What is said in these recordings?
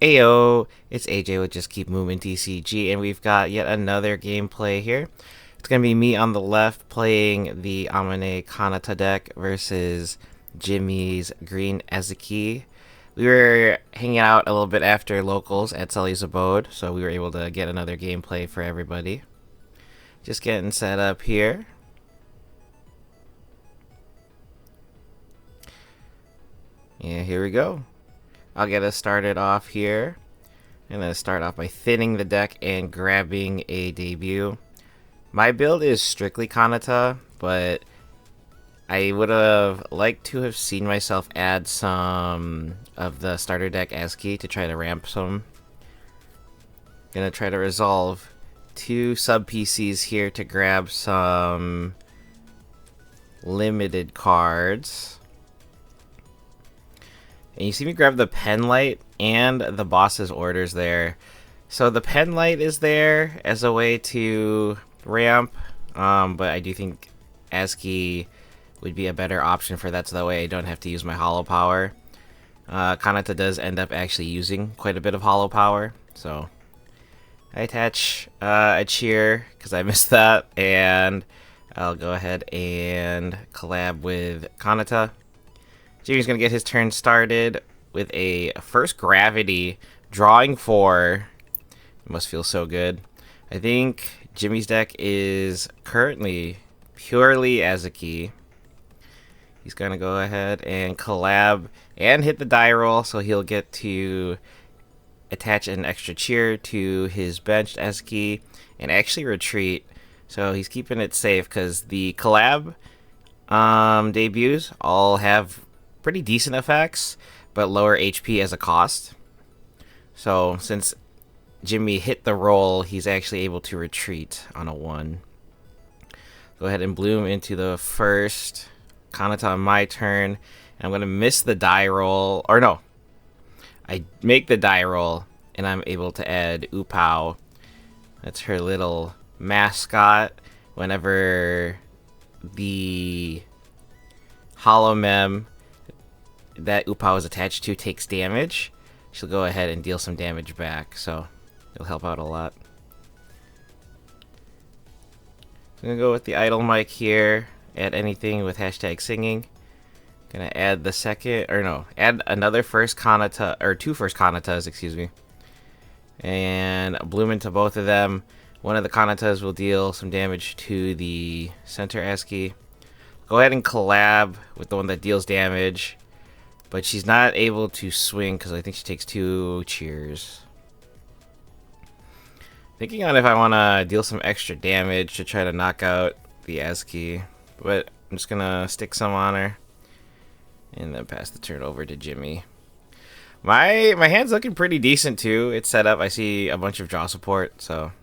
Ayo, it's AJ with Just Keep Moving TCG, and we've got yet another gameplay here. It's gonna be me on the left playing the Amane Kanata deck versus Jimmy's Green Azki. We were hanging out a little bit after locals at Sully's abode, so we were able to get another gameplay for everybody. Just getting set up here. Yeah, here we go. I'll get us started off here. I'm going to start off by thinning the deck and grabbing a debut. My build is strictly Kanata, but I would have liked to have seen myself add some of the starter deck Azki to try to ramp some. Gonna try to resolve two sub PCs here to grab some limited cards. And you see me grab the pen light and the boss's orders there. So the pen light is there as a way to ramp, but I do think Azki would be a better option for that, so that way I don't have to use my hollow power. Kanata does end up actually using quite a bit of hollow power, so I attach a cheer because I missed that, and I'll go ahead and collab with Kanata. Jimmy's going to get his turn started with a first gravity, drawing 4. It must feel so good. I think Jimmy's deck is currently purely Azki. He's going to go ahead and collab and hit the die roll, so he'll get to attach an extra cheer to his benched Azki and actually retreat. So he's keeping it safe because the collab debuts all have pretty decent effects, but lower HP as a cost. So since Jimmy hit the roll, he's actually able to retreat on a 1. Go ahead and bloom into the first Kanata on my turn. I'm going to miss the die roll. Or no. I make the die roll, and I'm able to add Upao. That's her little mascot. Whenever the Hollow Mem that Upao is attached to takes damage, she'll go ahead and deal some damage back, so it'll help out a lot. I'm gonna go with the idle mic here, add anything with hashtag singing. Gonna add the second, or no, add another first Kanata, or 2 first Kanatas, excuse me, and bloom into both of them. One of the Kanatas will deal some damage to the center Azki. Go ahead and collab with the one that deals damage, but she's not able to swing because I think she takes 2 cheers. Thinking on if I want to deal some extra damage to try to knock out the Azki, but I'm just going to stick some on her and then pass the turn over to Jimmy. My hand's looking pretty decent too. It's set up. I see a bunch of draw support, so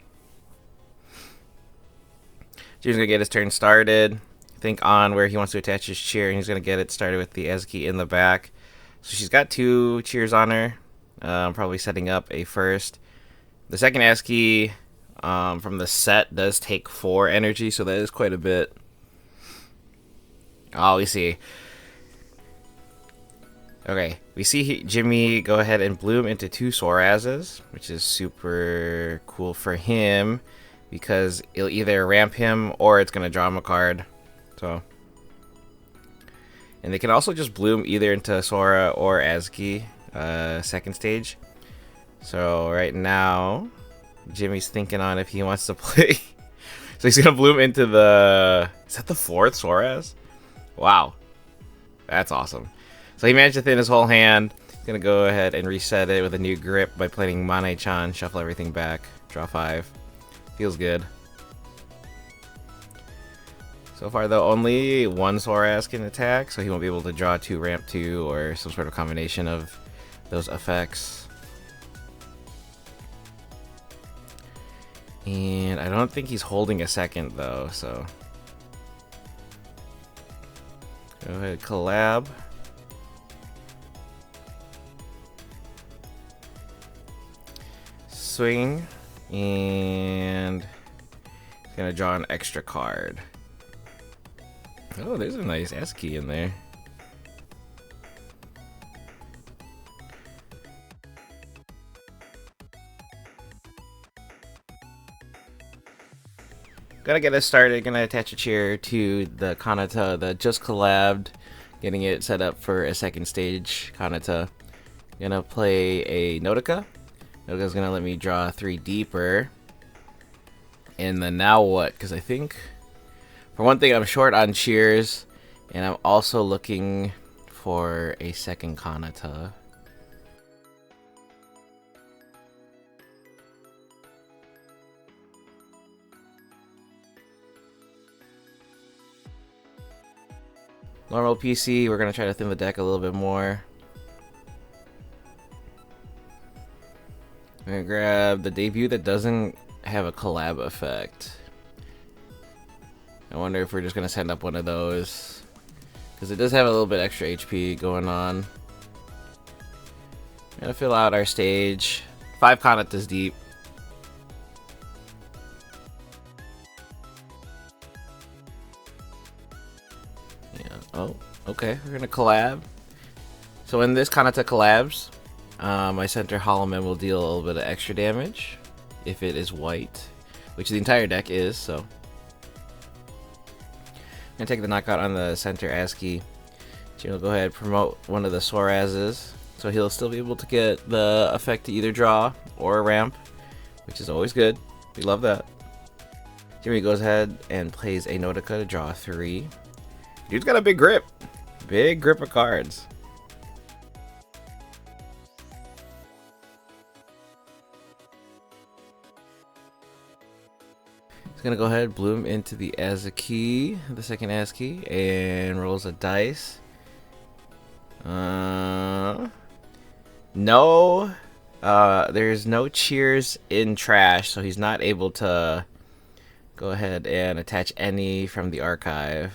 Jimmy's going to get his turn started. Think on where he wants to attach his cheer, and he's going to get it started with the Azki in the back. So she's got 2 cheers on her, probably setting up a first. The second Azki from the set does take 4 energy, so that is quite a bit. Oh, we see. Okay, we see Jimmy go ahead and bloom into 2 Sorazes, which is super cool for him because it'll either ramp him or it's going to draw him a card. So, and they can also just bloom either into Sora or Azki, second stage. So right now, Jimmy's thinking on if he wants to play. So he's gonna bloom into the. Is that the 4th Soraz? Wow, that's awesome. So he managed to thin his whole hand. He's gonna go ahead and reset it with a new grip by playing Mane-chan, shuffle everything back, draw 5. Feels good. So far, though, only 1 Soraz can attack, so he won't be able to draw 2, ramp 2, or some sort of combination of those effects. And I don't think he's holding a second, though, so go ahead, collab. Swing, and he's gonna draw an extra card. Oh, there's a nice Azki in there. Gonna get us started. Gonna attach a chair to the Kanata that just collabed. Getting it set up for a second stage Kanata. Gonna play a Notica. Notica's gonna let me draw 3 deeper. And then now what? Because I think, for one thing, I'm short on cheers. And I'm also looking for a second Kanata. Normal PC, we're gonna try to thin the deck a little bit more. I'm gonna grab the debut that doesn't have a collab effect. I wonder if we're just gonna send up one of those, because it does have a little bit extra HP going on. I'm gonna fill out our stage. 5 Kanatas deep. Yeah. Oh, okay. We're gonna collab. So when this Kanata collabs, my center HoloMem will deal a little bit of extra damage if it is white, which the entire deck is. So I'm gonna take the knockout on the center Azki. Jim will go ahead and promote one of the Sorazes, so he'll still be able to get the effect to either draw or ramp, which is always good. We love that. Jimmy goes ahead and plays a Notica to draw 3. Dude's got a big grip. Big grip of cards. He's gonna go ahead, bloom into the Azki, the second Azki, and rolls a dice. No, there's no cheers in trash, so he's not able to go ahead and attach any from the archive.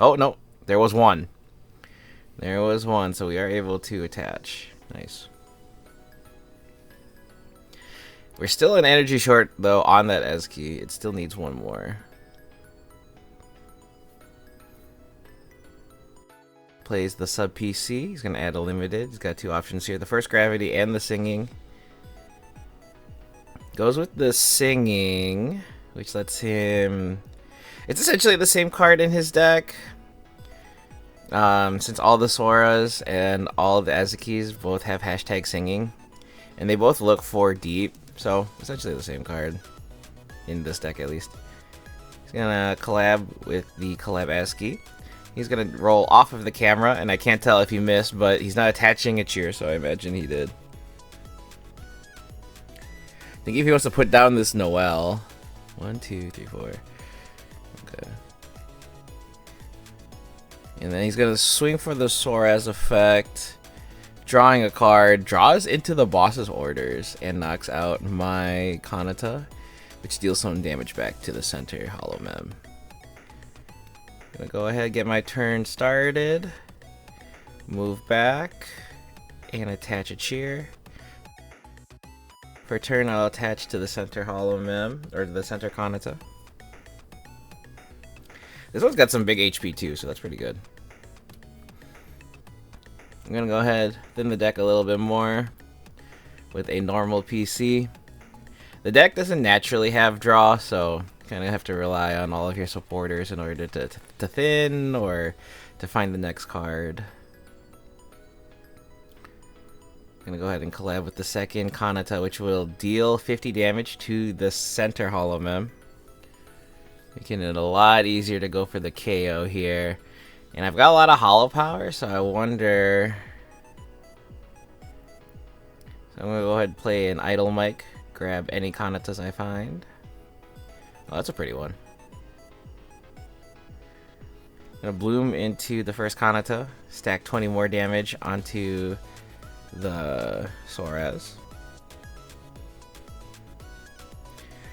Oh, no, there was one. There was one, so we are able to attach. Nice. We're still an energy short, though, on that Azki. It still needs one more. Plays the sub PC. He's going to add a limited. He's got 2 options here. The first gravity and the singing. Goes with the singing, which lets him... It's essentially the same card in his deck. Since all the Soras and all the Azkis both have hashtag singing. And they both look 4 deep. So, essentially the same card. In this deck, at least. He's gonna collab with the collab Azki. He's gonna roll off of the camera, and I can't tell if he missed, but he's not attaching a cheer, so I imagine he did. I think if he wants to put down this Noel. 1, 2, 3, 4. Okay. And then he's gonna swing for the Soraz effect. Drawing a card, draws into the boss's orders, and knocks out my Kanata, which deals some damage back to the center HoloMem. Gonna go ahead and get my turn started. Move back and attach a cheer. For turn, I'll attach to the center HoloMem, or the center Kanata. This one's got some big HP too, so that's pretty good. I'm gonna go ahead, thin the deck a little bit more with a normal PC. The deck doesn't naturally have draw, so kind of have to rely on all of your supporters in order to thin or to find the next card. I'm gonna go ahead and collab with the second Kanata, which will deal 50 damage to the center HoloMem, making it a lot easier to go for the KO here. And I've got a lot of holo power, so I wonder... So I'm gonna go ahead and play an idle mic, grab any Kanatas I find. Oh, that's a pretty one. I'm gonna bloom into the first Kanata, stack 20 more damage onto the Soraz.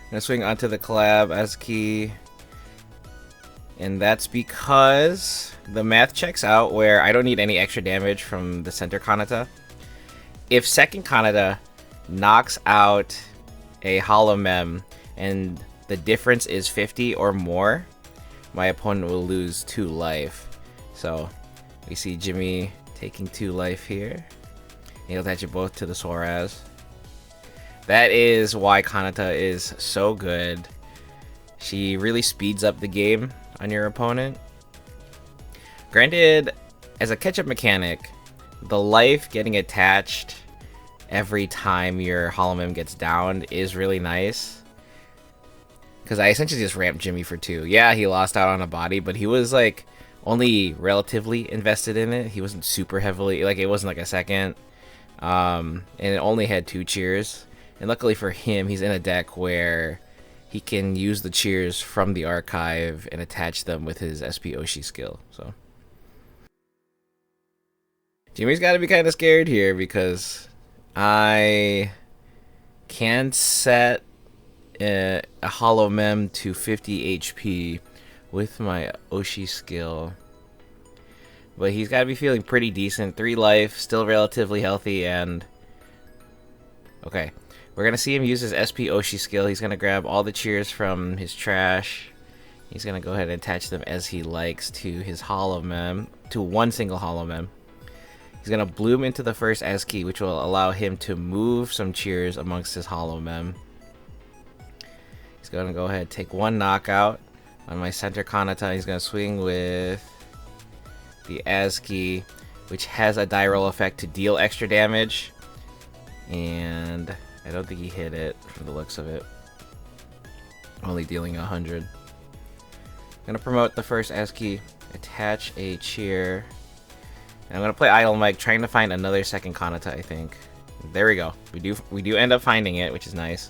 I'm gonna swing onto the collab Azki. And that's because the math checks out where I don't need any extra damage from the center Kanata. If second Kanata knocks out a HoloMem and the difference is 50 or more, my opponent will lose 2 life. So we see Jimmy taking 2 life here. He'll attach it both to the Soraz. That is why Kanata is so good. She really speeds up the game on your opponent. Granted, as a catch-up mechanic, the life getting attached every time your HoloMem gets downed is really nice. Because I essentially just ramped Jimmy for 2. Yeah, he lost out on a body, but he was like only relatively invested in it. He wasn't super heavily, like it wasn't like a second. And it only had 2 cheers. And luckily for him, he's in a deck where he can use the cheers from the archive and attach them with his SP Oshi skill. So Jimmy's got to be kind of scared here because I can set a HoloMem to 50 HP with my Oshi skill. But he's got to be feeling pretty decent. 3 life, still relatively healthy, and... Okay. We're going to see him use his SP Oshi skill. He's going to grab all the cheers from his trash. He's going to go ahead and attach them as he likes to his HoloMem. To one single HoloMem. He's going to bloom into the first Azki, which will allow him to move some cheers amongst his HoloMem. He's going to go ahead and take 1 knockout on my center Kanata. He's going to swing with the Azki, which has a die roll effect to deal extra damage. And I don't think he hit it from the looks of it. Only dealing 100. I'm going to promote the first Azki, attach a cheer. And I'm going to play Idle Mike, trying to find another second Kanata, I think. There we go. We do end up finding it, which is nice.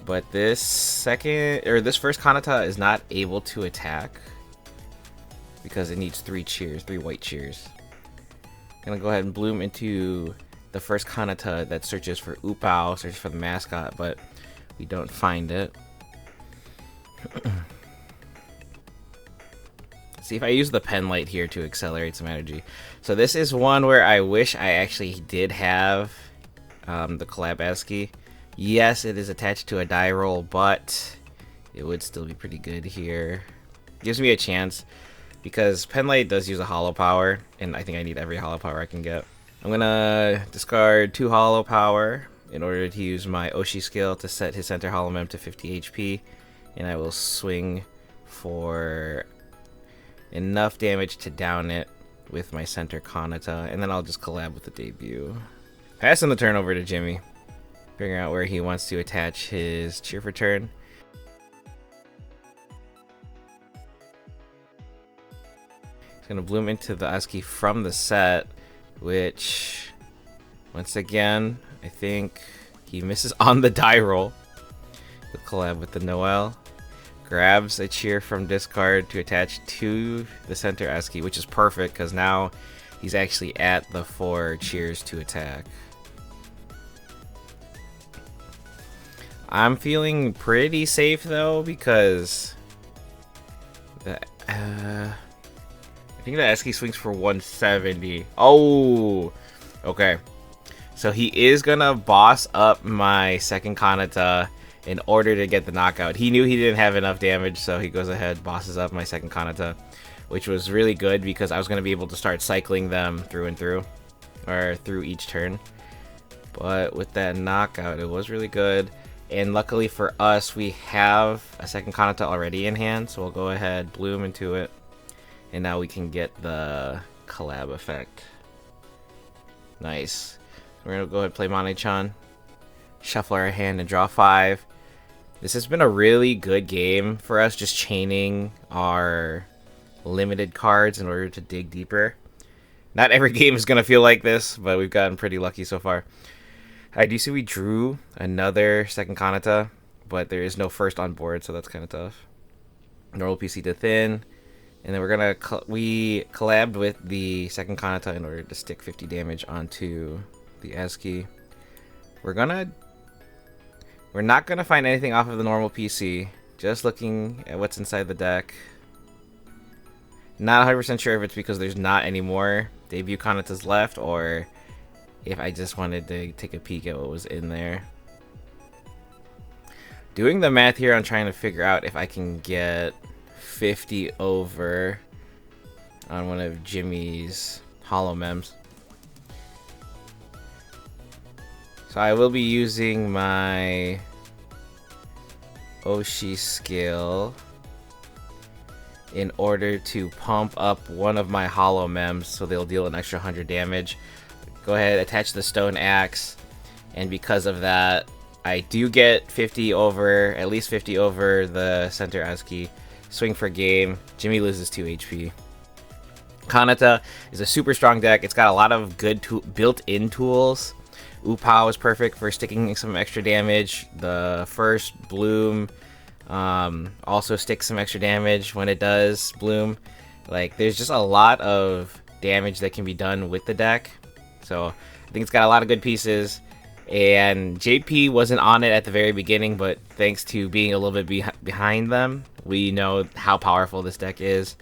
But this first Kanata is not able to attack because it needs 3 cheers, 3 white cheers. I'm gonna go ahead and bloom into the first Kanata that searches for Upao, searches for the mascot, but we don't find it. See if I use the pen light here to accelerate some energy. So this is one where I wish I actually did have the collab Azki. Yes, it is attached to a die roll, but it would still be pretty good here. Gives me a chance because Penlight does use a hollow power, and I think I need every hollow power I can get. I'm gonna discard 2 hollow power in order to use my Oshi skill to set his center HoloMem to 50 HP, and I will swing for enough damage to down it with my center Kanata, and then I'll just collab with the debut. Passing the turn over to Jimmy. Figuring out where he wants to attach his cheer for turn. He's going to bloom into the Azki from the set, which, once again, I think he misses on the die roll. The collab with the Noel. Grabs a cheer from discard to attach to the center Azki, which is perfect because now he's actually at the 4 cheers to attack. I'm feeling pretty safe though because I think the Azki swings for 170. Oh, okay. So he is gonna boss up my second Kanata in order to get the knockout. He knew he didn't have enough damage, so he goes ahead, bosses up my second Kanata, which was really good because I was gonna be able to start cycling them through and through, or through each turn. But with that knockout, it was really good. And luckily for us, we have a second Kanata already in hand, so we'll go ahead, bloom into it, and now we can get the collab effect. Nice. We're gonna go ahead and play Mane-chan, shuffle our hand, and draw 5. This has been a really good game for us, just chaining our limited cards in order to dig deeper. Not every game is gonna feel like this, but we've gotten pretty lucky so far. I do see we drew another second Kanata, but there is no first on board, so that's kind of tough. Normal PC to thin, and then we're gonna we collabed with the second Kanata in order to stick 50 damage onto the Azki. We're not gonna find anything off of the normal PC. Just looking at what's inside the deck. Not 100% sure if it's because there's not any more debut Kanatas left, or if I just wanted to take a peek at what was in there. Doing the math here, I'm trying to figure out if I can get 50 over on one of Jimmy's HoloMems. So I will be using my Oshi skill in order to pump up one of my hollow mems so they'll deal an extra 100 damage. Go ahead, attach the stone axe, and because of that, I do get 50 over, at least 50 over the center Azki. Swing for game. Jimmy loses 2 HP. Kanata is a super strong deck. It's got a lot of good built-in tools. Upao is perfect for sticking some extra damage. The first bloom also sticks some extra damage when it does bloom. Like, there's just a lot of damage that can be done with the deck. So I think it's got a lot of good pieces. And JP wasn't on it at the very beginning, but thanks to being a little bit behind them, we know how powerful this deck is.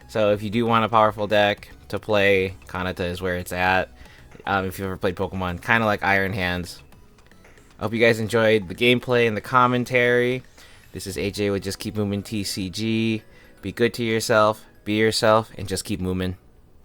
So if you do want a powerful deck to play, Kanata is where it's at. If you've ever played Pokemon, kind of like Iron Hands. I hope you guys enjoyed the gameplay and the commentary. This is AJ with Just Keep Moving TCG. Be good to yourself, be yourself, and just keep moving.